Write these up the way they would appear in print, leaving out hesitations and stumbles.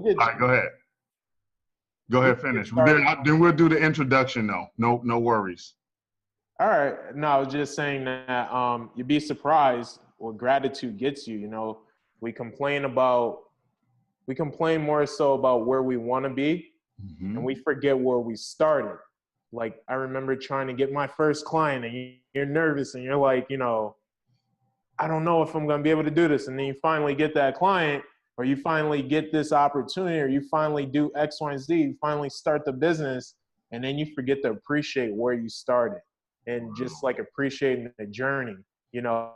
We'll get All you. right, go ahead. Go We ahead, can get finish. started. Then we'll do the introduction though. No worries. All right. No, I was just saying that you'd be surprised what gratitude gets you. You know, we complain about we complain more so about where we want to be, and we forget where we started. Like I remember trying to get my first client, and you're nervous, and you're like, you know, I don't know if I'm going to be able to do this. And then you finally get that client, or you finally get this opportunity, or you finally do X, Y, and Z. You finally start the business, and then you forget to appreciate where you started and just like appreciating the journey, you know,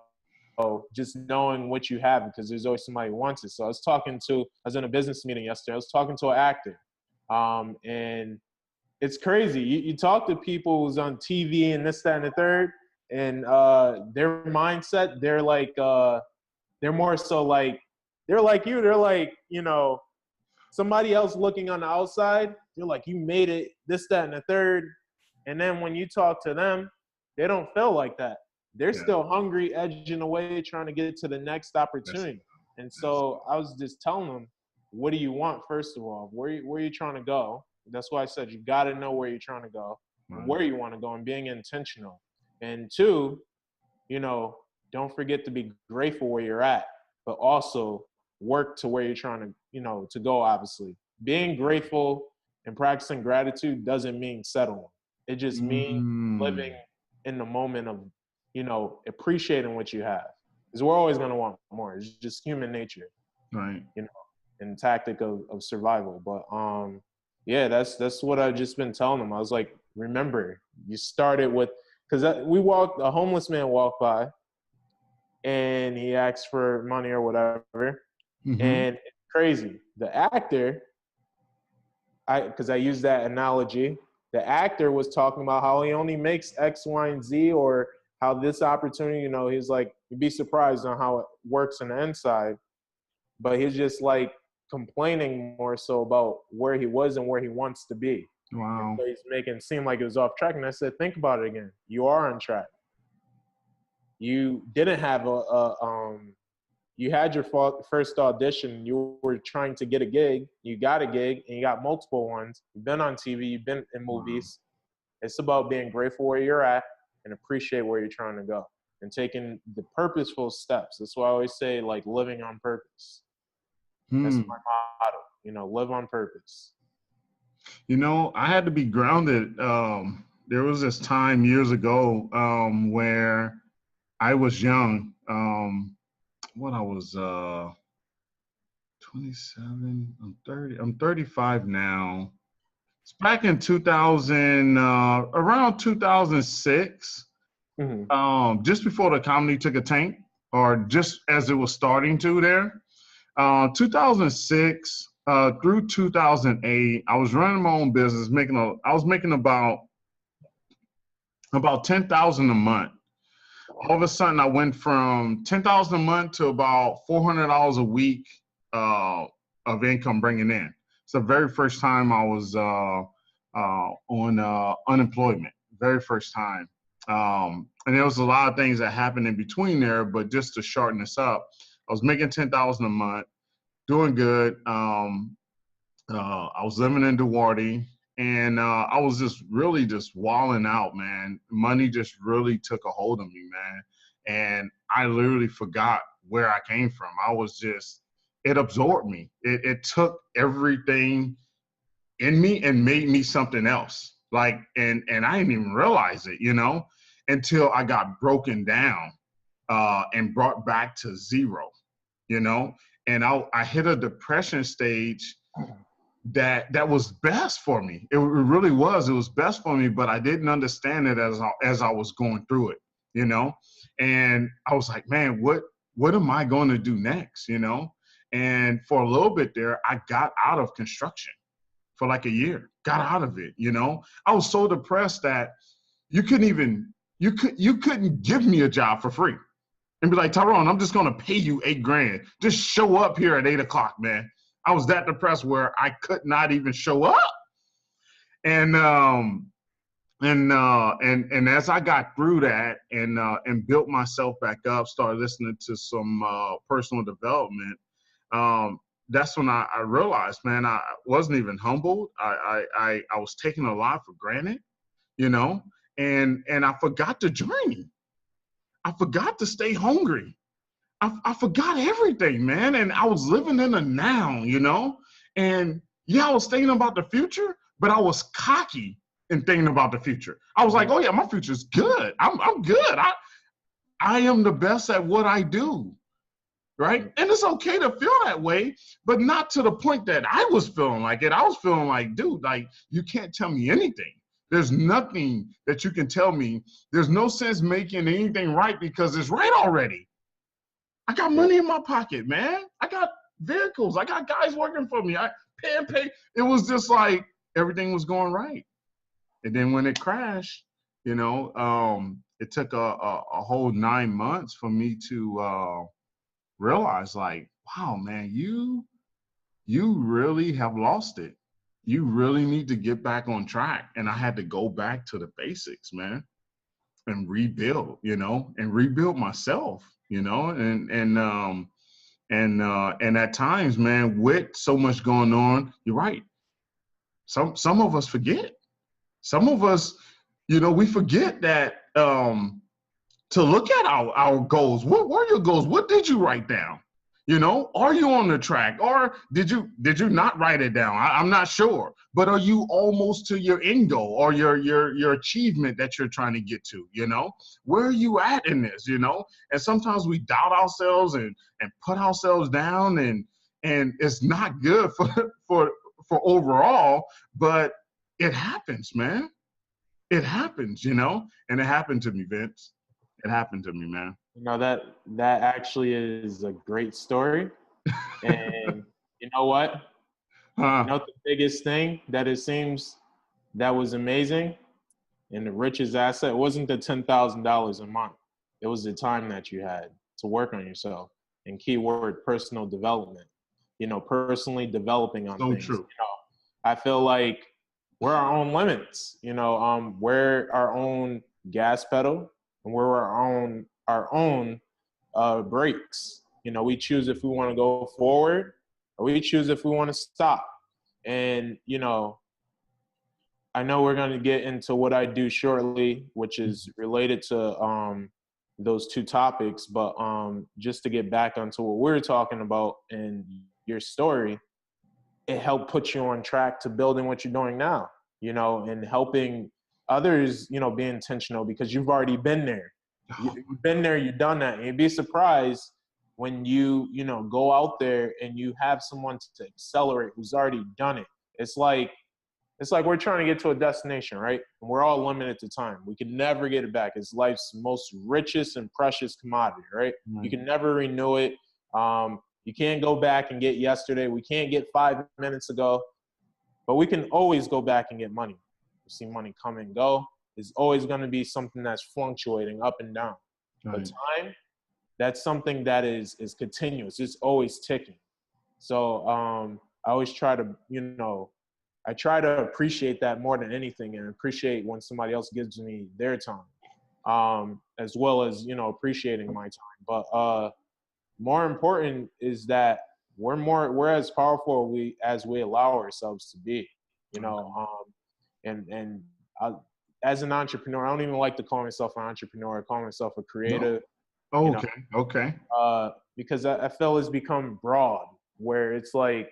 just knowing what you have because there's always somebody who wants it. So I was in a business meeting yesterday. I was talking to an actor, and it's crazy. You talk to people who's on TV and this, that, and the third, and their mindset, they're more so like, they're like you. They're like, you know, somebody else looking on the outside. You're like, you made it, this, that, and the third. And then when you talk to them, they don't feel like that. They're still hungry, edging away, trying to get to the next opportunity. And so I was just telling them, what do you want, first of all? Where are you trying to go? That's why I said you got to know where you're trying to go, and where you want to go, and being intentional. And two, you know, don't forget to be grateful where you're at, but also work to where you're trying to, you know, to go, obviously. Being grateful and practicing gratitude doesn't mean settling. It just means living in the moment of, you know, appreciating what you have. Because we're always going to want more. It's just human nature. Right. You know, and tactic of survival. But yeah, that's what I've just been telling them. I was like, remember, you started with, because a homeless man walked by, and he asked for money or whatever, and it's crazy. The actor, because I use that analogy, the actor was talking about how he only makes X, Y, and Z, or how this opportunity, you know, he's like, you'd be surprised on how it works on the inside. But he's just like complaining more so about where he was and where he wants to be. Wow. And so he's making it seem like it was off track. And I said, think about it again. You are on track. You didn't have you had your first audition. You were trying to get a gig. You got a gig, and you got multiple ones. You've been on TV. You've been in movies. It's about being grateful where you're at and appreciate where you're trying to go and taking the purposeful steps. That's why I always say, like, living on purpose. That's my motto, you know, live on purpose. You know, I had to be grounded. There was this time years ago where I was young. When I was 27, I'm 30, I'm 35 now. It's back in 2000, around 2006, just before the comedy took a tank, or just as it was starting to there. 2006 through 2008, I was running my own business, I was making about 10,000 a month. All of a sudden, I went from 10,000 a month to about $400 a week of income bringing in. It's the very first time I was on unemployment. Very first time. And there was a lot of things that happened in between there, but just to shorten this up, I was making 10,000 a month, doing good. I was living in Duarte, and I was just really just walling out, man. Money just really took a hold of me, man. And I literally forgot where I came from. It absorbed me. It took everything in me and made me something else. Like, and I didn't even realize it, you know, until I got broken down and brought back to zero, you know. And I hit a depression stage that was best for me. It really was. It was best for me, but I didn't understand it as I was going through it, you know. And I was like, man, what am I going to do next, you know? And for a little bit there, I got out of construction for like a year. Got out of it, you know. I was so depressed that you couldn't give me a job for free and be like, Tyrone, I'm just going to pay you $8,000. Just show up here at 8 o'clock, man. I was that depressed where I could not even show up. And as I got through that and built myself back up, started listening to some personal development, that's when I realized, man, I wasn't even humbled. I was taking a lot for granted, you know, and I forgot the journey. I forgot to stay hungry. I forgot everything, man. And I was living in the now, you know? And yeah, I was thinking about the future, but I was cocky in thinking about the future. I was like, oh yeah, my future's good. I'm good. I am the best at what I do. Right. And it's okay to feel that way, but not to the point that I was feeling like it. I was feeling like, dude, like, you can't tell me anything. There's nothing that you can tell me. There's no sense making anything right because it's right already. I got money in my pocket, man. I got vehicles. I got guys working for me. I pay. It was just like everything was going right. And then when it crashed, you know, it took a whole 9 months for me to realize, like, wow, man, you really have lost it. You really need to get back on track. And I had to go back to the basics, man, and rebuild, you know, and rebuild myself, you know, and at times, man, with so much going on, you're right. Some of us forget. Some of us, you know, we forget that to look at our goals. What were your goals? What did you write down? You know, are you on the track, or did you not write it down? I'm not sure, but are you almost to your end goal or your achievement that you're trying to get to? You know, where are you at in this? You know, and sometimes we doubt ourselves and put ourselves down, and it's not good for overall. But it happens, man. It happens, you know, and it happened to me, Vince. It happened to me, man. You know, that actually is a great story. And you know what? You know the biggest thing that it seems that was amazing and the richest asset wasn't the $10,000 a month. It was the time that you had to work on yourself. And keyword personal development. You know, personally developing on So things. true. You know, I feel like we're our own limits. You know, we're our own gas pedal, and we're our own brakes. You know, we choose if we want to go forward or we choose if we want to stop. And, you know we're going to get into what I do shortly, which is related to those two topics. But just to get back onto what we're talking about and your story, it helped put you on track to building what you're doing now, you know, and helping others, you know, be intentional because you've already been there. You've been there, you've done that. And you'd be surprised when you know, go out there and you have someone to accelerate who's already done it. It's like we're trying to get to a destination, right? And we're all limited to time. We can never get it back. It's life's most richest and precious commodity, right? Mm-hmm. You can never renew it. You can't go back and get yesterday. We can't get 5 minutes ago, but we can always go back and get money. You see money come and go. There's always going to be something that's fluctuating up and down. Right. But time, that's something that is continuous. It's always ticking. So I always try to, you know, I try to appreciate that more than anything, and appreciate when somebody else gives me their time, as well as, you know, appreciating my time. But more important is that we're as powerful as we allow ourselves to be, you know. And as an entrepreneur, I don't even like to call myself an entrepreneur. I call myself a creative. No. You know, Okay. because I feel it's become broad, where it's like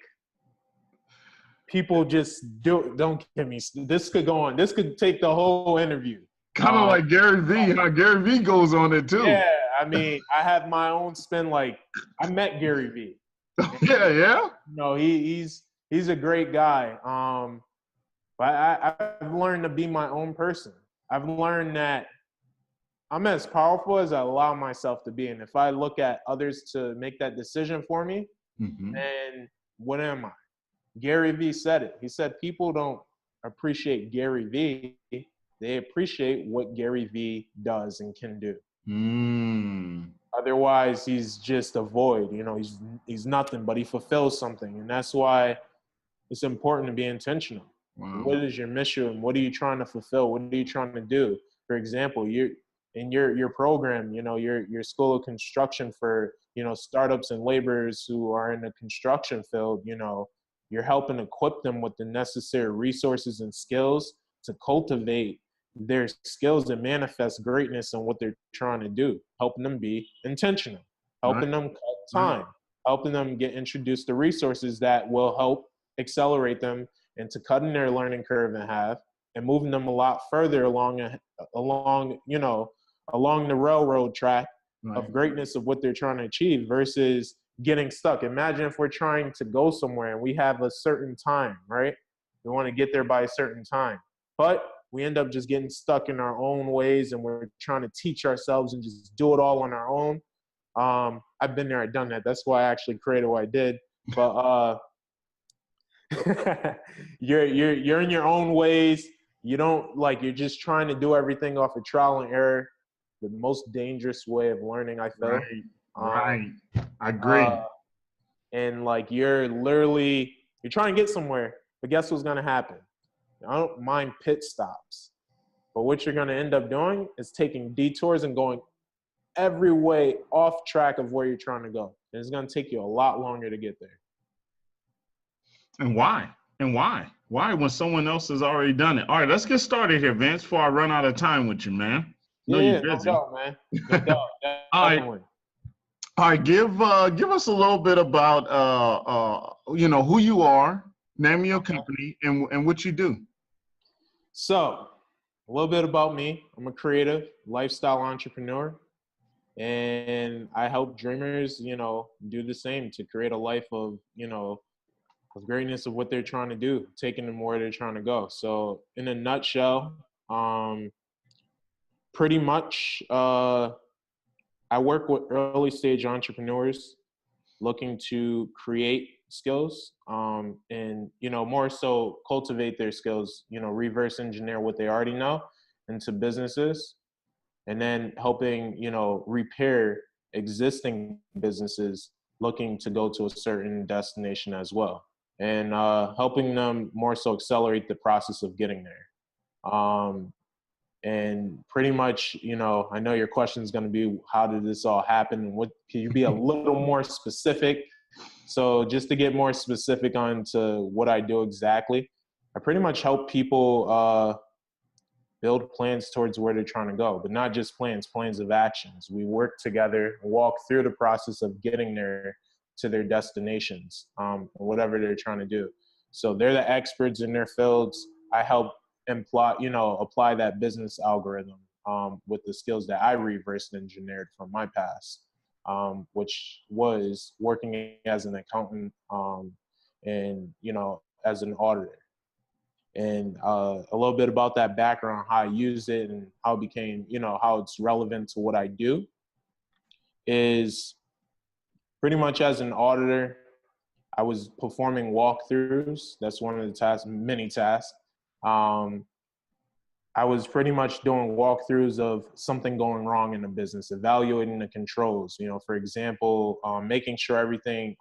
people just don't get me. This could go on. This could take the whole interview. Kind of like Gary Vee, how Gary Vee goes on it too. Yeah, I mean, I have my own spin. Like, I met Gary Vee. Yeah. You know, he's a great guy. But I've learned to be my own person. I've learned that I'm as powerful as I allow myself to be. And if I look at others to make that decision for me, then what am I? Gary Vee said it. He said people don't appreciate Gary Vee. They appreciate what Gary Vee does and can do. Otherwise, he's just a void. You know, he's nothing, but he fulfills something. And that's why it's important to be intentional. Wow. What is your mission? What are you trying to fulfill? What are you trying to do? For example, you're in your program, you know, your school of construction for startups and laborers who are in the construction field, you're helping equip them with the necessary resources and skills to cultivate their skills and manifest greatness in what they're trying to do, helping them be intentional, helping them cut time, helping them get introduced to resources that will help accelerate them into cutting their learning curve in half and moving them a lot further along the railroad track of greatness of what they're trying to achieve versus getting stuck. Imagine if we're trying to go somewhere and we have a certain time, right? We want to get there by a certain time, but we end up just getting stuck in our own ways and we're trying to teach ourselves and just do it all on our own. I've been there, I've done that. That's why I actually created what I did. But you're in your own ways. You don't you're just trying to do everything off of trial and error. The most dangerous way of learning, I feel. Right. I agree. And you're trying to get somewhere, but guess what's gonna happen? I don't mind pit stops, but what you're gonna end up doing is taking detours and going every way off track of where you're trying to go. And it's gonna take you a lot longer to get there. And why? Why when someone else has already done it? All right, let's get started here, Vince, before I run out of time with you, man. You're busy. No doubt, man. No doubt. All right, give us a little bit about who you are, name your company, and what you do. So, a little bit about me. I'm a creative lifestyle entrepreneur, and I help dreamers, do the same to create a life of, of greatness of what they're trying to do, taking them where they're trying to go. So, in a nutshell, pretty much, I work with early stage entrepreneurs looking to create skills and, more so cultivate their skills, reverse engineer what they already know into businesses, and then helping, repair existing businesses looking to go to a certain destination as well, and helping them more so accelerate the process of getting there. And pretty much, I know your question is going to be, how did this all happen? And what can you be a little more specific? So just to get more specific onto what I do exactly, I pretty much help people build plans towards where they're trying to go, but not just plans of actions. We work together, walk through the process of getting there to their destinations, whatever they're trying to do. So they're the experts in their fields. I help apply that business algorithm with the skills that I reverse engineered from my past, which was working as an accountant and, as an auditor. And a little bit about that background, how I used it and how it became, how it's relevant to what I do is pretty much as an auditor, I was performing walkthroughs. That's one of the tasks, many tasks. I was pretty much doing walkthroughs of something going wrong in the business, evaluating the controls, for example, making sure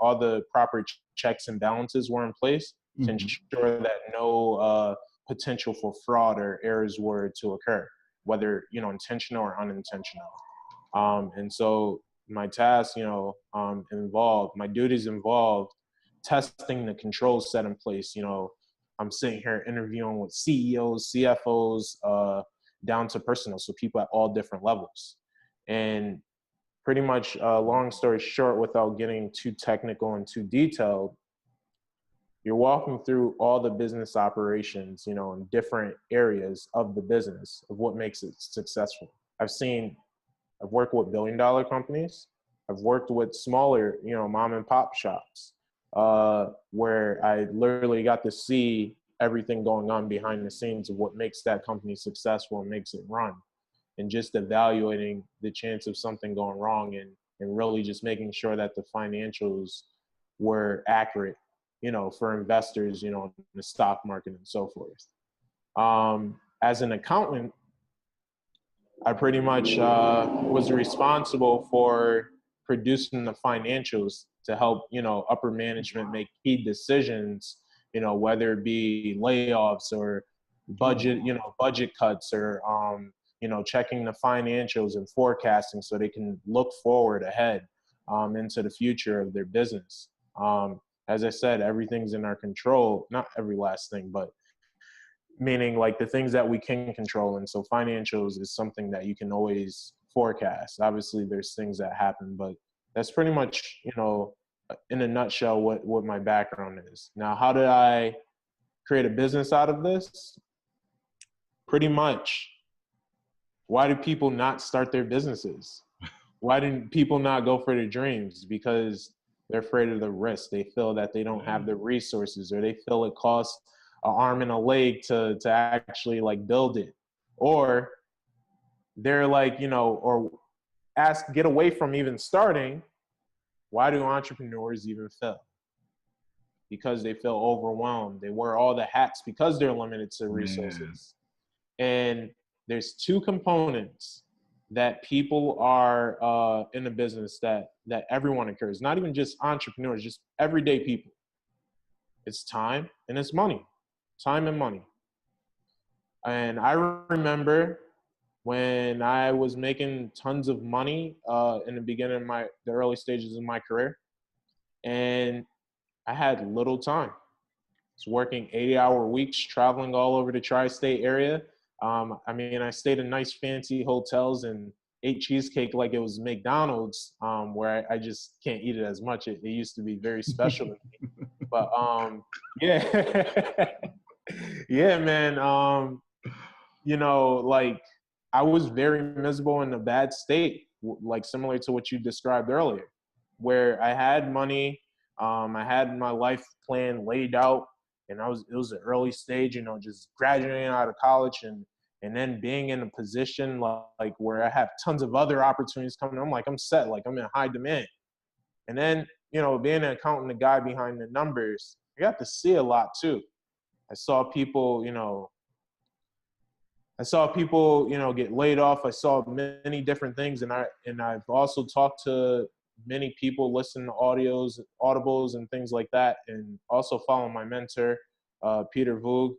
all the proper checks and balances were in place to ensure that no potential for fraud or errors were to occur, whether, intentional or unintentional. And so my tasks, my duties involved testing the controls set in place. I'm sitting here interviewing with CEOs, CFOs, down to personal, so people at all different levels. And pretty much, long story short, without getting too technical and too detailed, you're walking through all the business operations, in different areas of the business of what makes it successful. I've worked with billion-dollar companies. I've worked with smaller, mom and pop shops. Where I literally got to see everything going on behind the scenes of what makes that company successful and makes it run, and just evaluating the chance of something going wrong and really just making sure that the financials were accurate, for investors, in the stock market and so forth. As an accountant, I pretty much was responsible for producing the financials to help, upper management make key decisions, whether it be layoffs or budget cuts or, checking the financials and forecasting so they can look forward ahead. into the future of their business. As I said, everything's in our control, not every last thing, but meaning like the things that we can control. And so financials is something that you can always forecast. Obviously there's things that happen, but that's pretty much, you know, in a nutshell, what my background is. Now, how did I create a business out of this? Pretty much, why do people not start their businesses? Why do people not go for their dreams? Because they're afraid of the risk. They feel that they don't have the resources, or they feel it costs an arm and a leg to actually like build it. Or they're like, you know, or get away from even starting. Why do entrepreneurs even fail? Because they feel overwhelmed. They wear all the hats because they're limited to resources. And there's two components that people are in a business that everyone incurs, not even just entrepreneurs, just everyday people. It's time and it's money. Time and money. And I remember when I was making tons of money in the beginning of the early stages of my career, and I had little time. I was working 80-hour weeks, traveling all over the tri-state area. I mean, I stayed in nice fancy hotels and ate cheesecake like it was McDonald's, where I just can't eat it as much. It used to be very special to me. But yeah, yeah, man. You know, like I was very miserable in a bad state, like similar to what you described earlier, where I had money, I had my life plan laid out, and it was an early stage, you know, just graduating out of college and then being in a position like where I have tons of other opportunities coming. I'm like, I'm set, like I'm in high demand. And then, you know, being an accountant, the guy behind the numbers, I got to see a lot too. I saw people, you know, get laid off. I saw many different things. And I've also talked to many people, listen to audibles and things like that. And also follow my mentor, Peter Voog.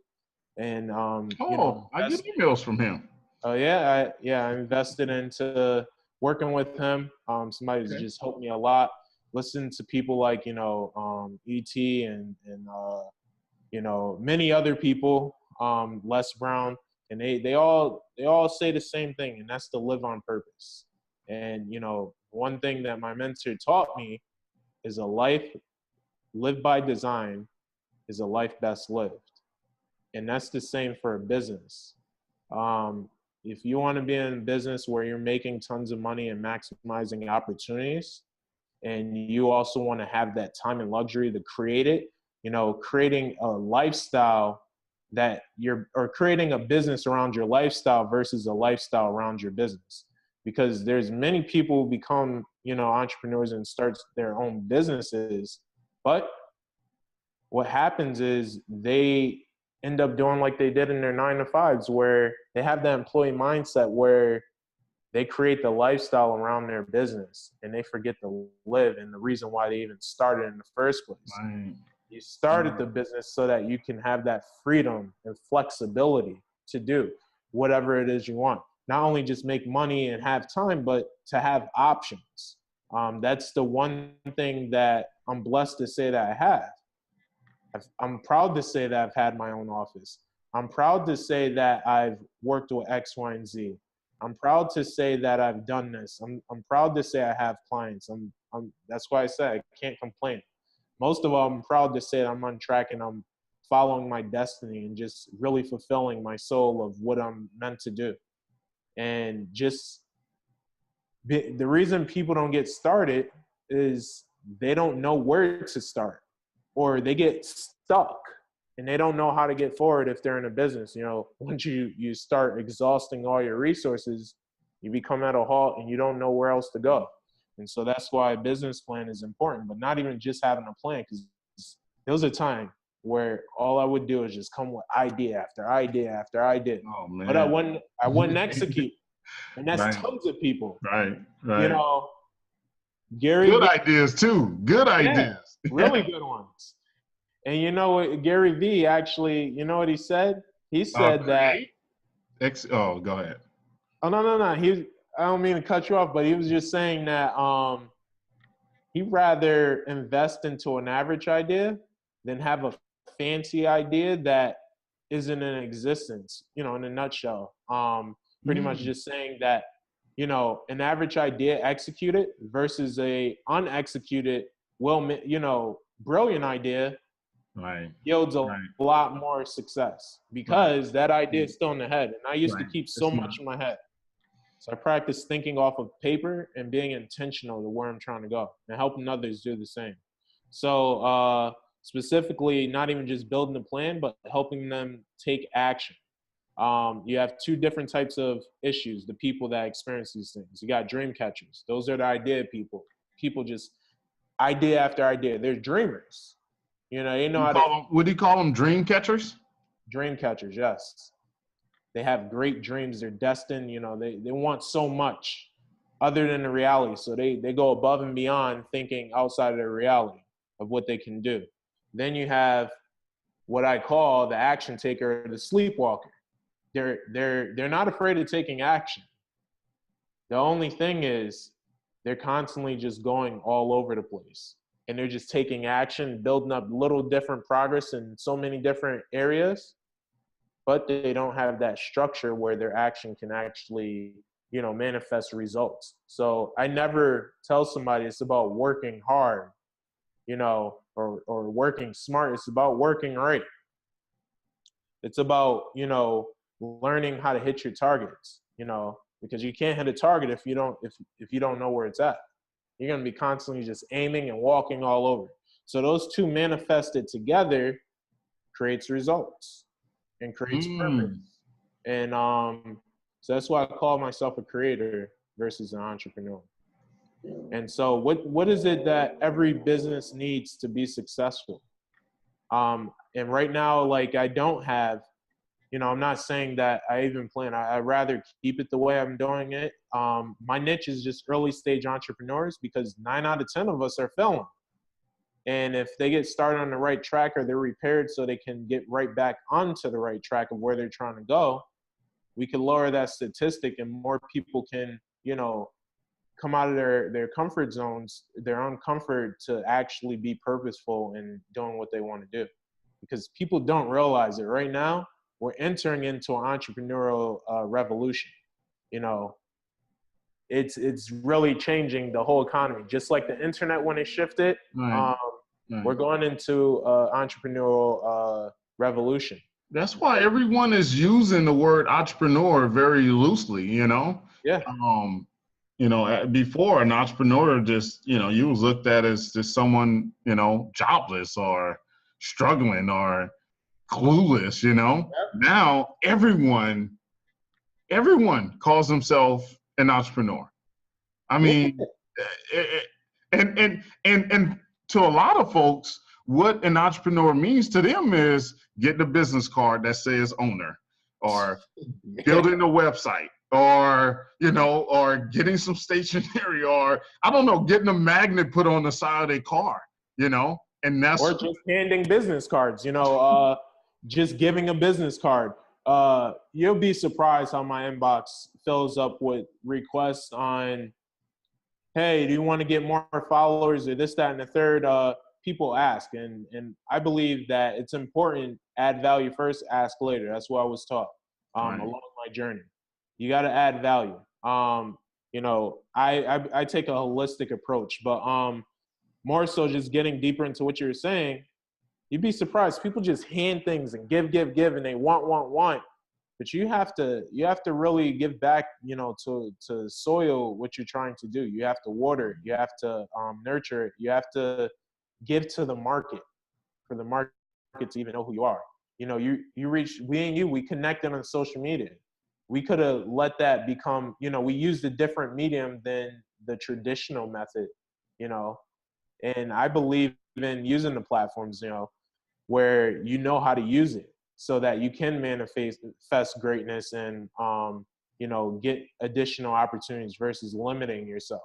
And, you know, I get emails from him. Oh yeah. I invested into working with him. Somebody who's just helped me a lot. Listen to people like, you know, E.T. and you know, many other people, Les Brown, and they all say the same thing, and that's to live on purpose. And, you know, one thing that my mentor taught me is a life lived by design is a life best lived. And that's the same for a business. If you want to be in a business where you're making tons of money and maximizing opportunities, and you also want to have that time and luxury to create it, you know, creating a lifestyle or creating a business around your lifestyle versus a lifestyle around your business. Because there's many people who become, you know, entrepreneurs and start their own businesses, but what happens is they end up doing like they did in their 9-to-5s, where they have that employee mindset where they create the lifestyle around their business and they forget to live, and the reason why they even started in the first place. Right. You started the business so that you can have that freedom and flexibility to do whatever it is you want. Not only just make money and have time, but to have options. That's the one thing that I'm blessed to say that I have. I'm proud to say that I've had my own office. I'm proud to say that I've worked with X, Y, and Z. I'm proud to say that I've done this. I'm proud to say I have clients. That's why I say I can't complain. Most of all, I'm proud to say that I'm on track and I'm following my destiny and just really fulfilling my soul of what I'm meant to do. And just the reason people don't get started is they don't know where to start, or they get stuck and they don't know how to get forward if they're in a business. You know, once you start exhausting all your resources, you become at a halt and you don't know where else to go. And so that's why a business plan is important, but not even just having a plan, because there was a time where all I would do is just come with idea after idea after idea. Oh, man. But I wouldn't execute. And that's right. Tons of people. Right. You know, Gary. Good ideas too. Good ideas. Really good ones. And you know what, Gary Vee actually, you know what he said? He said that. Go ahead. Oh, no. I don't mean to cut you off, but he was just saying that He'd rather invest into an average idea than have a fancy idea that isn't in existence, you know, in a nutshell. Pretty much Mm, just saying that, you know, an average idea executed versus a unexecuted, you know, brilliant idea right, yields a right, lot more success right, because that idea is still in the head. And I used to right. keep so It's not. much in my head. So I practice thinking off of paper and being intentional to where I'm trying to go and helping others do the same. So specifically, not even just building a plan, but helping them take action. You have two different types of issues, the people that experience these things. You got dream catchers. Those are the idea people. People just idea after idea. They're dreamers. You know, they know You how to call them, would you call them dream catchers? dream catchers, yes. They have great dreams. They're destined, you know, they want so much other than the reality. So they go above and beyond thinking outside of their reality of what they can do. Then you have what I call the action taker, the sleepwalker. They're not afraid of taking action. The only thing is they're constantly just going all over the place. And they're just taking action, building up little different progress in so many different areas, but they don't have that structure where their action can actually, you know, manifest results. So I never tell somebody it's about working hard, you know, or working smart. It's about working right. It's about, you know, learning how to hit your targets, you know, because you can't hit a target if you don't know where it's at. You're going to be constantly just aiming and walking all over. So those two manifested together creates results and creates purpose. Mm. And so that's why I call myself a creator versus an entrepreneur. And so what is it that every business needs to be successful? And right now, like I don't have, you know, I'm not saying that I even plan. I'd rather keep it the way I'm doing it. My niche is just early stage entrepreneurs because 9 out of 10 of us are failing. And if they get started on the right track or they're repaired so they can get right back onto the right track of where they're trying to go, we can lower that statistic and more people can, you know, come out of their comfort zones, their own comfort to actually be purposeful in doing what they want to do. Because people don't realize it right now, we're entering into an entrepreneurial revolution. You know, it's really changing the whole economy. Just like the internet when it shifted, Right, um, we're right. going into entrepreneurial revolution. That's why everyone is using the word entrepreneur very loosely, you know. Yeah. Um, before an entrepreneur just, you was looked at as just someone, jobless or struggling or clueless, you know. Now everyone calls themselves an entrepreneur. I Yeah. mean, and to a lot of folks, what an entrepreneur means to them is getting a business card that says owner, or building a website, or or getting some stationery, or I don't know, getting a magnet put on the side of their car, and Or that's just handing business cards, you know, just giving a business card. You'll be surprised how my inbox fills up with requests on, hey, do you want to get more followers or this, that, and the third? People ask, and I believe that it's important. Add value first, ask later. That's what I was taught right. along my journey. You got to add value. You know, I take a holistic approach, but more so just getting deeper into what you're saying. You'd be surprised. People just hand things and give, and they want. But you have to really give back, you know, to soil what you're trying to do. You have to water it. You have to nurture it. You have to give to the market for the market to even know who you are. You know, you reach we connected on social media. We could have let that become, you know, we used a different medium than the traditional method, you know, and I believe in using the platforms, you know, where you know how to use it so that you can manifest greatness and, you know, get additional opportunities versus limiting yourself.